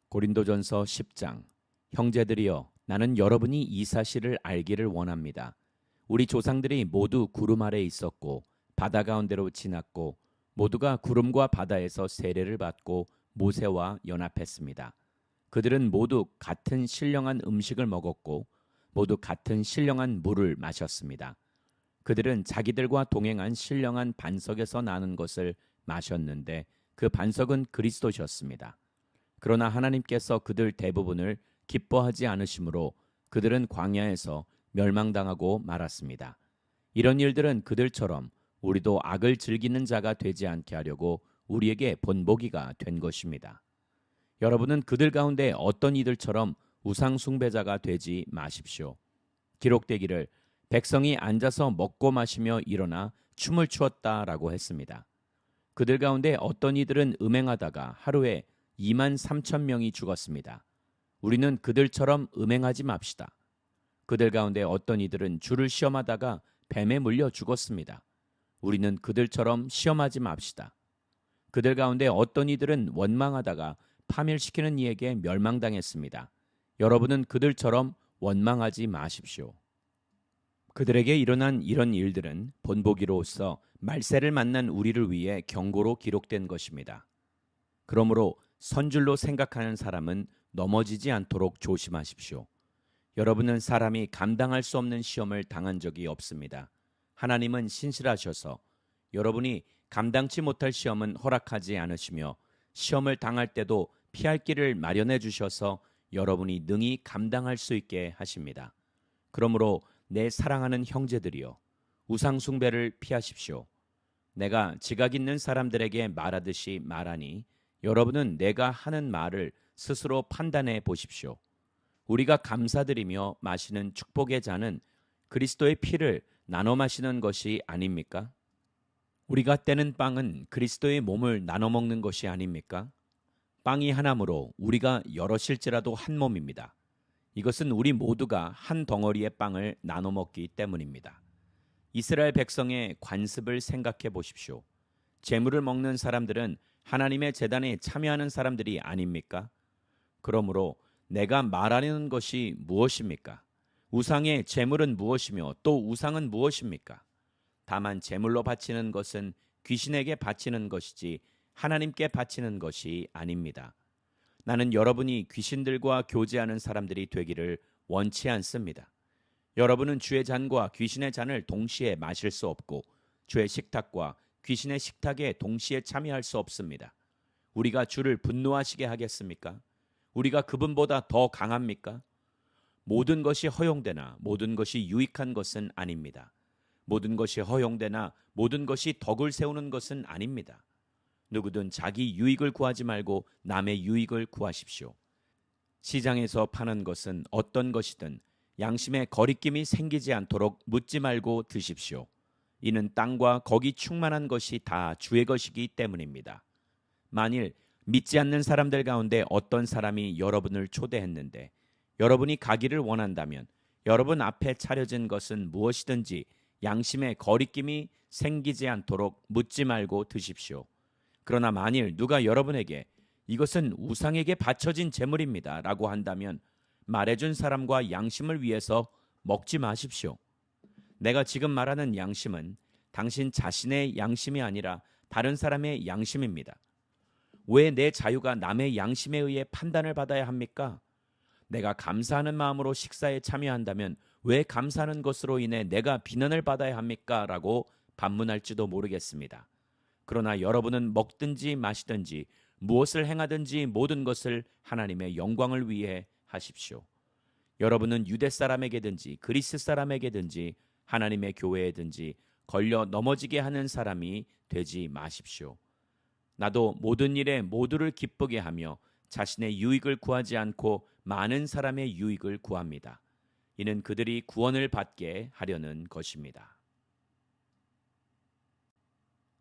고린도전서 10장. 형제들이여, 나는 여러분이 이 사실을 알기를 원합니다. 우리 조상들이 모두 구름 아래 있었고 바다 가운데로 지났고 모두가 구름과 바다에서 세례를 받고 모세와 연합했습니다. 그들은 모두 같은 신령한 음식을 먹었고 모두 같은 신령한 물을 마셨습니다. 그들은 자기들과 동행한 신령한 반석에서 나는 것을 마셨는데 그 반석은 그리스도셨습니다. 그러나 하나님께서 그들 대부분을 기뻐하지 않으시므로 그들은 광야에서 멸망당하고 말았습니다. 이런 일들은 그들처럼 우리도 악을 즐기는 자가 되지 않게 하려고 우리에게 본보기가 된 것입니다. 여러분은 그들 가운데 어떤 이들처럼 우상 숭배자가 되지 마십시오. 기록되기를 백성이 앉아서 먹고 마시며 일어나 춤을 추었다라고 했습니다. 그들 가운데 어떤 이들은 음행하다가 하루에 2만 3천 명이 죽었습니다. 우리는 그들처럼 음행하지 맙시다. 그들 가운데 어떤 이들은 주를 시험하다가 뱀에 물려 죽었습니다. 우리는 그들처럼 시험하지 맙시다. 그들 가운데 어떤 이들은 원망하다가 파멸시키는 이에게 멸망당했습니다. 여러분은 그들처럼 원망하지 마십시오. 그들에게 일어난 이런 일들은 본보기로서 말세를 만난 우리를 위해 경고로 기록된 것입니다. 그러므로 선줄로 생각하는 사람은 넘어지지 않도록 조심하십시오. 여러분은 사람이 감당할 수 없는 시험을 당한 적이 없습니다. 하나님은 신실하셔서 여러분이 감당치 못할 시험은 허락하지 않으시며 시험을 당할 때도 피할 길을 마련해 주셔서 여러분이 능히 감당할 수 있게 하십니다. 그러므로 내 사랑하는 형제들이여, 우상 숭배를 피하십시오. 내가 지각 있는 사람들에게 말하듯이 말하니 여러분은 내가 하는 말을 스스로 판단해 보십시오. 우리가 감사드리며 마시는 축복의 잔은 그리스도의 피를 나눠 마시는 것이 아닙니까? 우리가 떼는 빵은 그리스도의 몸을 나눠 먹는 것이 아닙니까? 빵이 하나므로 우리가 여럿일지라도 한 몸입니다. 이것은 우리 모두가 한 덩어리의 빵을 나눠 먹기 때문입니다. 이스라엘 백성의 관습을 생각해 보십시오. 제물을 먹는 사람들은 하나님의 제단에 참여하는 사람들이 아닙니까? 그러므로 내가 말하려는 것이 무엇입니까? 우상의 제물은 무엇이며 또 우상은 무엇입니까? 다만 제물로 바치는 것은 귀신에게 바치는 것이지 하나님께 바치는 것이 아닙니다. 나는 여러분이 귀신들과 교제하는 사람들이 되기를 원치 않습니다. 여러분은 주의 잔과 귀신의 잔을 동시에 마실 수 없고 주의 식탁과 귀신의 식탁에 동시에 참여할 수 없습니다. 우리가 주를 분노하시게 하겠습니까? 우리가 그분보다 더 강합니까? 모든 것이 허용되나 모든 것이 유익한 것은 아닙니다. 모든 것이 허용되나 모든 것이 덕을 세우는 것은 아닙니다. 누구든 자기 유익을 구하지 말고 남의 유익을 구하십시오. 시장에서 파는 것은 어떤 것이든 양심에 거리낌이 생기지 않도록 묻지 말고 드십시오. 이는 땅과 거기 충만한 것이 다 주의 것이기 때문입니다. 만일 믿지 않는 사람들 가운데 어떤 사람이 여러분을 초대했는데 여러분이 가기를 원한다면 여러분 앞에 차려진 것은 무엇이든지 양심에 거리낌이 생기지 않도록 묻지 말고 드십시오. 그러나 만일 누가 여러분에게 이것은 우상에게 바쳐진 제물입니다 라고 한다면 말해준 사람과 양심을 위해서 먹지 마십시오. 내가 지금 말하는 양심은 당신 자신의 양심이 아니라 다른 사람의 양심입니다. 왜 내 자유가 남의 양심에 의해 판단을 받아야 합니까? 내가 감사하는 마음으로 식사에 참여한다면 왜 감사하는 것으로 인해 내가 비난을 받아야 합니까? 라고 반문할지도 모르겠습니다. 그러나 여러분은 먹든지 마시든지 무엇을 행하든지 모든 것을 하나님의 영광을 위해 하십시오. 여러분은 유대 사람에게든지 그리스 사람에게든지 하나님의 교회에든지 걸려 넘어지게 하는 사람이 되지 마십시오. 나도 모든 일에 모두를 기쁘게 하며 자신의 유익을 구하지 않고 많은 사람의 유익을 구합니다. 이는 그들이 구원을 받게 하려는 것입니다.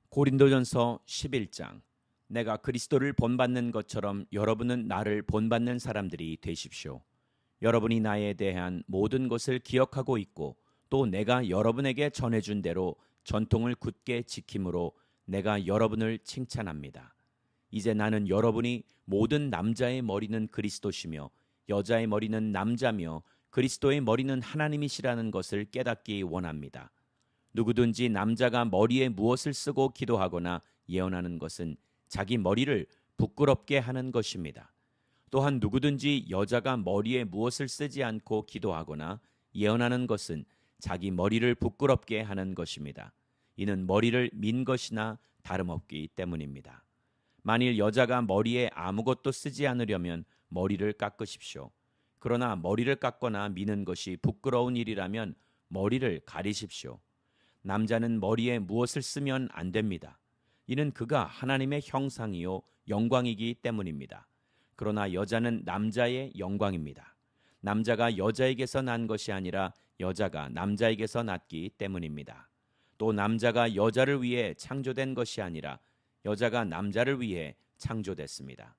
고린도전서 11장. 내가 그리스도를 본받는 것처럼 여러분은 나를 본받는 사람들이 되십시오. 여러분이 나에 대한 모든 것을 기억하고 있고 또 내가 여러분에게 전해준 대로 전통을 굳게 지킴으로 내가 여러분을 칭찬합니다. 이제 나는 여러분이 모든 남자의 머리는 그리스도시며 여자의 머리는 남자며 그리스도의 머리는 하나님이시라는 것을 깨닫기 원합니다. 누구든지 남자가 머리에 무엇을 쓰고 기도하거나 예언하는 것은 자기 머리를 부끄럽게 하는 것입니다. 또한 누구든지 여자가 머리에 무엇을 쓰지 않고 기도하거나 예언하는 것은 자기 머리를 부끄럽게 하는 것입니다. 이는 머리를 민 것이나 다름없기 때문입니다. 만일 여자가 머리에 아무것도 쓰지 않으려면 머리를 깎으십시오. 그러나 머리를 깎거나 미는 것이 부끄러운 일이라면 머리를 가리십시오. 남자는 머리에 무엇을 쓰면 안 됩니다. 이는 그가 하나님의 형상이요 영광이기 때문입니다. 그러나 여자는 남자의 영광입니다. 남자가 여자에게서 난 것이 아니라 여자가 남자에게서 났기 때문입니다. 또 남자가 여자를 위해 창조된 것이 아니라 여자가 남자를 위해 창조됐습니다.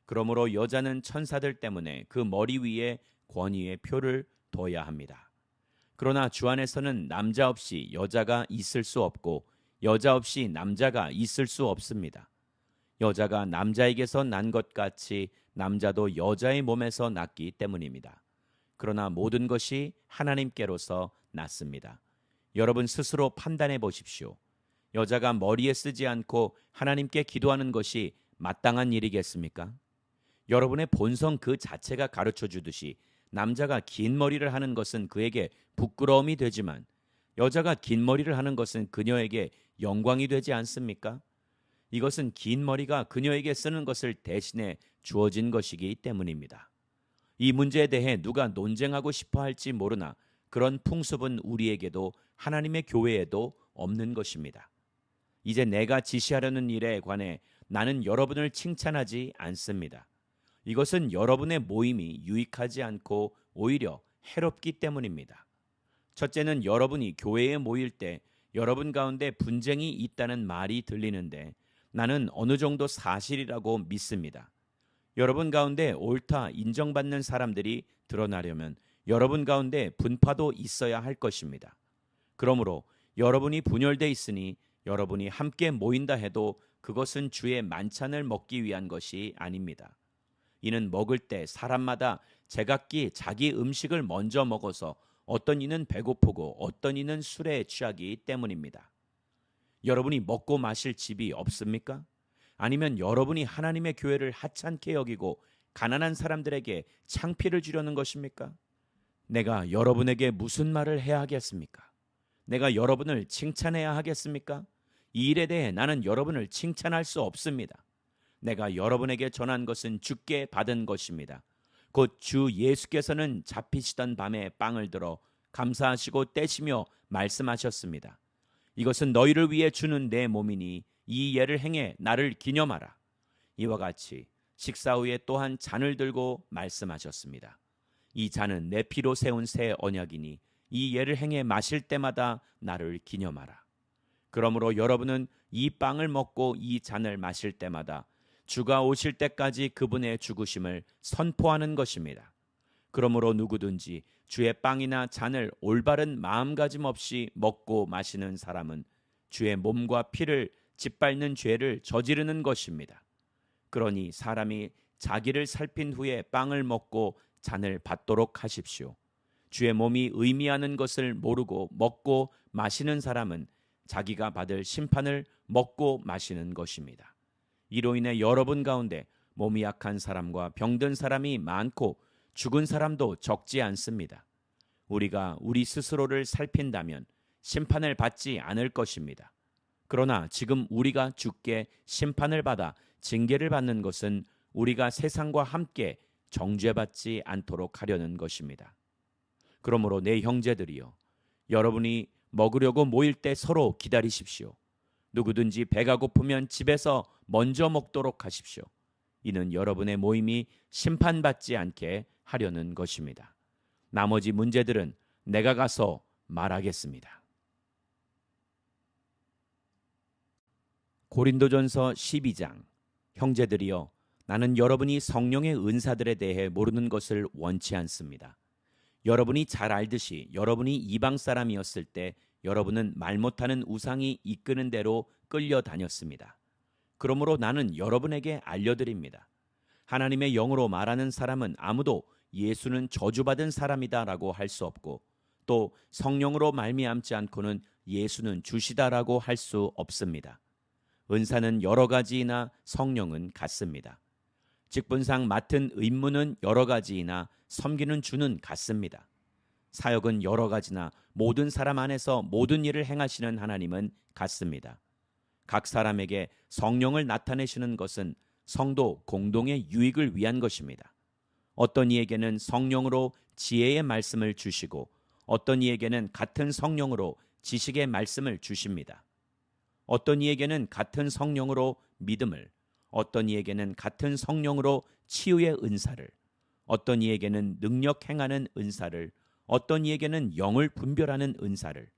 그러므로 여자는 천사들 때문에 그 머리 위에 권위의 표를 둬야 합니다. 그러나 주 안에서는 남자 없이 여자가 있을 수 없고 여자 없이 남자가 있을 수 없습니다. 여자가 남자에게서 난 것 같이 남자도 여자의 몸에서 났기 때문입니다. 그러나 모든 것이 하나님께로서 났습니다. 여러분 스스로 판단해 보십시오. 여자가 머리에 쓰지 않고 하나님께 기도하는 것이 마땅한 일이겠습니까? 여러분의 본성 그 자체가 가르쳐 주듯이 남자가 긴 머리를 하는 것은 그에게 부끄러움이 되지만 여자가 긴 머리를 하는 것은 그녀에게 영광이 되지 않습니까? 이것은 긴 머리가 그녀에게 쓰는 것을 대신해 주어진 것이기 때문입니다. 이 문제에 대해 누가 논쟁하고 싶어 할지 모르나 그런 풍습은 우리에게도 하나님의 교회에도 없는 것입니다. 이제 내가 지시하려는 일에 관해 나는 여러분을 칭찬하지 않습니다. 이것은 여러분의 모임이 유익하지 않고 오히려 해롭기 때문입니다. 첫째는 여러분이 교회에 모일 때 여러분 가운데 분쟁이 있다는 말이 들리는데 나는 어느 정도 사실이라고 믿습니다. 여러분 가운데 옳다 인정받는 사람들이 드러나려면 여러분 가운데 분파도 있어야 할 것입니다. 그러므로 여러분이 분열돼 있으니 여러분이 함께 모인다 해도 그것은 주의 만찬을 먹기 위한 것이 아닙니다. 이는 먹을 때 사람마다 제각기 자기 음식을 먼저 먹어서 어떤 이는 배고프고 어떤 이는 술에 취하기 때문입니다. 여러분이 먹고 마실 집이 없습니까? 아니면 여러분이 하나님의 교회를 하찮게 여기고 가난한 사람들에게 창피를 주려는 것입니까? 내가 여러분에게 무슨 말을 해야 하겠습니까? 내가 여러분을 칭찬해야 하겠습니까? 이 일에 대해 나는 여러분을 칭찬할 수 없습니다. 내가 여러분에게 전한 것은 주께 받은 것입니다. 곧 주 예수께서는 잡히시던 밤에 빵을 들어 감사하시고 떼시며 말씀하셨습니다. 이것은 너희를 위해 주는 내 몸이니 이 예를 행해 나를 기념하라. 이와 같이 식사 후에 또한 잔을 들고 말씀하셨습니다. 이 잔은 내 피로 세운 새 언약이니 이 예를 행해 마실 때마다 나를 기념하라. 그러므로 여러분은 이 빵을 먹고 이 잔을 마실 때마다 주가 오실 때까지 그분의 죽으심을 선포하는 것입니다. 그러므로 누구든지 주의 빵이나 잔을 올바른 마음가짐 없이 먹고 마시는 사람은 주의 몸과 피를 짓밟는 죄를 저지르는 것입니다. 그러니 사람이 자기를 살핀 후에 빵을 먹고 잔을 받도록 하십시오. 주의 몸이 의미하는 것을 모르고 먹고 마시는 사람은 자기가 받을 심판을 먹고 마시는 것입니다. 이로 인해 여러분 가운데 몸이 약한 사람과 병든 사람이 많고 죽은 사람도 적지 않습니다. 우리가 우리 스스로를 살핀다면 심판을 받지 않을 것입니다. 그러나 지금 우리가 주께 심판을 받아 징계를 받는 것은 우리가 세상과 함께 정죄받지 않도록 하려는 것입니다. 그러므로 내 형제들이여, 여러분이 먹으려고 모일 때 서로 기다리십시오. 누구든지 배가 고프면 집에서 먼저 먹도록 하십시오. 이는 여러분의 모임이 심판받지 않게 하려는 것입니다. 나머지 문제들은 내가 가서 말하겠습니다. 고린도전서 12장. 형제들이여, 나는 여러분이 성령의 은사들에 대해 모르는 것을 원치 않습니다. 여러분이 잘 알듯이 여러분이 이방 사람이었을 때 여러분은 말 못하는 우상이 이끄는 대로 끌려다녔습니다. 그러므로 나는 여러분에게 알려드립니다. 하나님의 영으로 말하는 사람은 아무도 예수는 저주받은 사람이다라고 할 수 없고, 또 성령으로 말미암지 않고는 예수는 주시다라고 할 수 없습니다. 은사는 여러 가지이나 성령은 같습니다. 직분상 맡은 임무는 여러 가지이나 섬기는 주는 같습니다. 사역은 여러 가지나 모든 사람 안에서 모든 일을 행하시는 하나님은 같습니다. 각 사람에게 성령을 나타내시는 것은 성도 공동의 유익을 위한 것입니다. 어떤 이에게는 성령으로 지혜의 말씀을 주시고, 어떤 이에게는 같은 성령으로 지식의 말씀을 주십니다. 어떤 이에게는 같은 성령으로 믿음을, 어떤 이에게는 같은 성령으로 치유의 은사를, 어떤 이에게는 능력 행하는 은사를, 어떤 이에게는 영을 분별하는 은사를,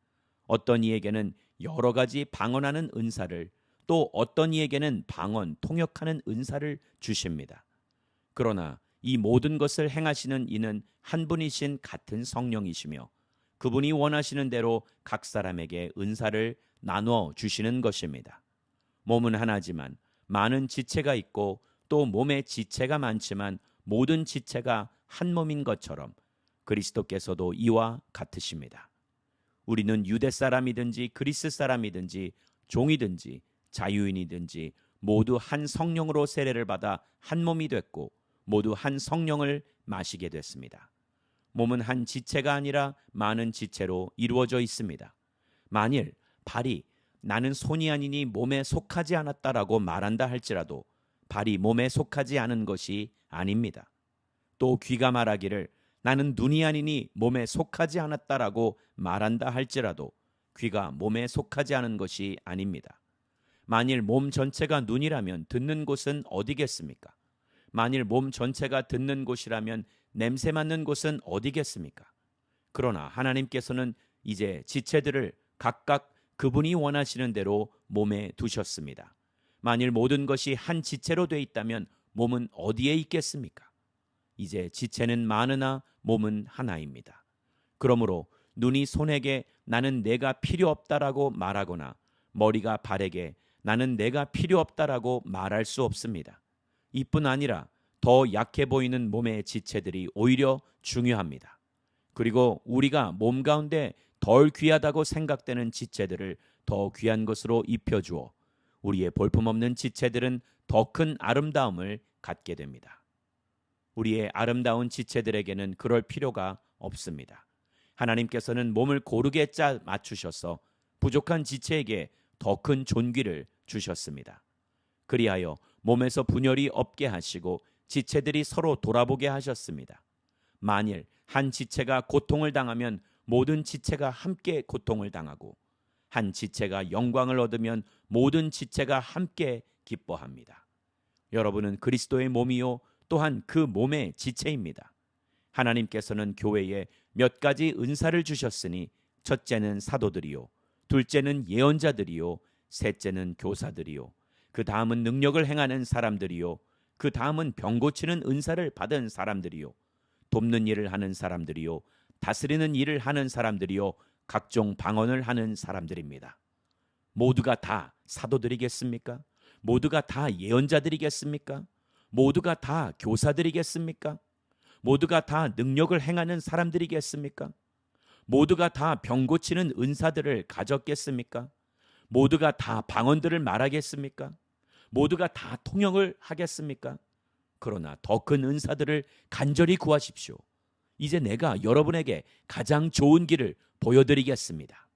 어떤 이에게는 여러 가지 방언하는 은사를, 또 어떤 이에게는 방언 통역하는 은사를 주십니다. 그러나 이 모든 것을 행하시는 이는 한 분이신 같은 성령이시며, 그분이 원하시는 대로 각 사람에게 은사를 나누어 주시는 것입니다. 몸은 하나지만 많은 지체가 있고, 또 몸에 지체가 많지만 모든 지체가 한 몸인 것처럼 그리스도께서도 이와 같으십니다. 우리는 유대 사람이든지 그리스 사람이든지 종이든지 자유인이든지 모두 한 성령으로 세례를 받아 한 몸이 됐고, 모두 한 성령을 마시게 됐습니다. 몸은 한 지체가 아니라 많은 지체로 이루어져 있습니다. 만일 발이 나는 손이 아니니 몸에 속하지 않았다라고 말한다 할지라도 발이 몸에 속하지 않은 것이 아닙니다. 또 귀가 말하기를 나는 눈이 아니니 몸에 속하지 않았다라고 말한다 할지라도 귀가 몸에 속하지 않은 것이 아닙니다. 만일 몸 전체가 눈이라면 듣는 곳은 어디겠습니까? 만일 몸 전체가 듣는 곳이라면 냄새 맡는 곳은 어디겠습니까? 그러나 하나님께서는 이제 지체들을 각각 그분이 원하시는 대로 몸에 두셨습니다. 만일 모든 것이 한 지체로 돼 있다면 몸은 어디에 있겠습니까? 이제 지체는 많으나 몸은 하나입니다. 그러므로 눈이 손에게 나는 내가 필요 없다라고 말하거나 머리가 발에게 나는 내가 필요 없다라고 말할 수 없습니다. 이뿐 아니라 더 약해 보이는 몸의 지체들이 오히려 중요합니다. 그리고 우리가 몸 가운데 덜 귀하다고 생각되는 지체들을 더 귀한 것으로 입혀주어 우리의 볼품없는 지체들은 더 큰 아름다움을 갖게 됩니다. 우리의 아름다운 지체들에게는 그럴 필요가 없습니다. 하나님께서는 몸을 고르게 짜 맞추셔서 부족한 지체에게 더 큰 존귀를 주셨습니다. 그리하여 몸에서 분열이 없게 하시고 지체들이 서로 돌아보게 하셨습니다. 만일 한 지체가 고통을 당하면 모든 지체가 함께 고통을 당하고, 한 지체가 영광을 얻으면 모든 지체가 함께 기뻐합니다. 여러분은 그리스도의 몸이요 또한 그 몸의 지체입니다. 하나님께서는 교회에 몇 가지 은사를 주셨으니, 첫째는 사도들이요, 둘째는 예언자들이요, 셋째는 교사들이요, 그 다음은 능력을 행하는 사람들이요, 그 다음은 병 고치는 은사를 받은 사람들이요, 돕는 일을 하는 사람들이요, 다스리는 일을 하는 사람들이요, 각종 방언을 하는 사람들입니다. 모두가 다 사도들이겠습니까? 모두가 다 예언자들이겠습니까? 모두가 다 교사들이겠습니까? 모두가 다 능력을 행하는 사람들이겠습니까? 모두가 다 병 고치는 은사들을 가졌겠습니까? 모두가 다 방언들을 말하겠습니까? 모두가 다 통역을 하겠습니까? 그러나 더 큰 은사들을 간절히 구하십시오. 이제 내가 여러분에게 가장 좋은 길을 보여드리겠습니다.